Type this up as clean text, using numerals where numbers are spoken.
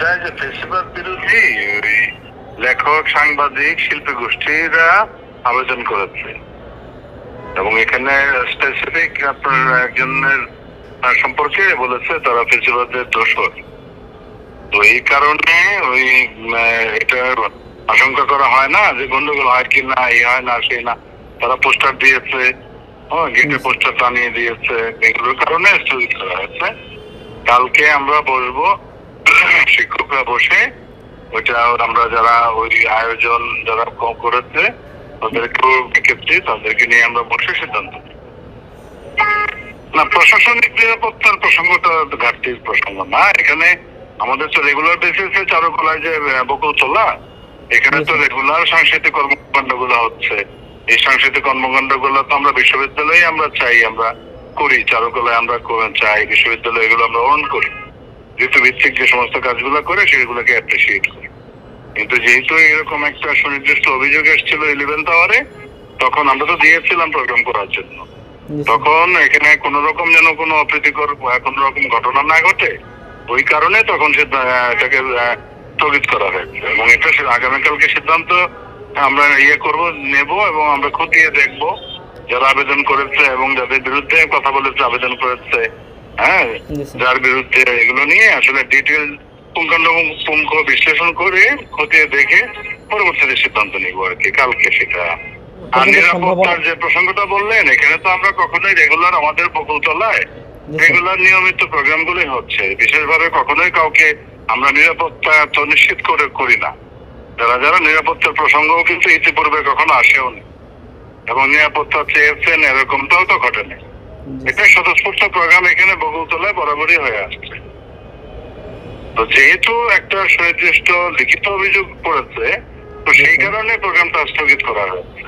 যে ফেসিবাদ বিরোধী ওই লেখক, সাংবাদিক, শিল্পী গোষ্ঠীরা আবেদন করেছে এবং এখানে স্পেসিফিক আপনার একজনের সম্পর্কে বলেছে তারা ফেসিবাদের দোষর। তো এই কারণে ওই এটা আশঙ্কা করা হয় না যে গন্ডগোল হয় কি না, এই হয় না সেই না, তারা পোস্টার দিয়েছে, গেটে পোস্টার টানিয়ে দিয়েছে, এগুলোর কারণে স্থগিত করা হয়েছে। কালকে আমরা বসবো, শিক্ষকরা বসে ওইটা আমরা যারা ওই আয়োজন যারা করেছে তাদেরকেও ডেকেছি, তাদেরকে নিয়ে আমরা বসে সিদ্ধান্ত নিই। না, প্রশাসনিক নিরাপত্তার প্রসঙ্গটা ঘাটতির প্রসঙ্গ না। এখানে আমাদের তো রেগুলার বেসিসে চারুকলায় যে বকুলতলা, এখানে তো রেগুলার সাংস্কৃতিক কর্মকাণ্ড গুলো হচ্ছে। এই সাংস্কৃতিক কর্মকাণ্ড গুলো তো আমরা বিশ্ববিদ্যালয়ে আমরা চাই, আমরা করি, চারুকলায় আমরা চাই, বিশ্ববিদ্যালয়ে এগুলো আমরা অন করি, ঋতুভিত্তিক যে সমস্ত কাজগুলো করে সেগুলোকে অ্যাপ্রিসিয়েট করি। কিন্তু যেহেতু এরকম একটা সুনির্দিষ্ট অভিযোগ এসেছিল 11th আওয়ারে, তখন আমরা তো দিয়েছিলাম প্রোগ্রাম করার জন্য। তখন এখানে কোন রকম যেন কোনো অপ্রীতিকর কোন রকম ঘটনা না ঘটে, ওই কারণে তখন এটাকে স্থগিত করা হয়েছে। এবং এটা আগামীকালকে সিদ্ধান্ত আমরা নেব এবং আমরা খতিয়ে দেখব যারা আবেদন করেছে এবং যাদের বিরুদ্ধে কথা বলেছে, আবেদন করেছে, যার বিরুদ্ধে, এগুলো নিয়ে আসলে ডিটেল পুঙ্খানুপুঙ্খ বিশ্লেষণ করে খতিয়ে দেখে পরবর্তীতে সিদ্ধান্ত নিব আর কি কালকে সেটা। আর নিরাপত্তার যে প্রসঙ্গটা বললেন, এখানে তো আমরা কখনোই রেগুলার আমাদের বকুলতলায় রেগুলার নিয়মিত প্রোগ্রাম গুলোই হচ্ছে। বিশেষভাবে কখনোই কাউকে আমরা নিরাপত্তা তো নিশ্চিত করি না। যারা নিরাপত্তার প্রসঙ্গও কিন্তু ইতিপূর্বে কখনো আসেও নি এবং নিরাপত্তা চেয়েছেন এরকমটাও তো ঘটেনি। এটা স্বতঃস্ফূর্ত প্রোগ্রাম এখানে বকুলতলায় বরাবরই হয়ে আসছে। তো যেহেতু একটা সুনির্দিষ্ট লিখিত অভিযোগ পড়েছে, তো সেই কারণে প্রোগ্রামটা স্থগিত করা হয়েছে।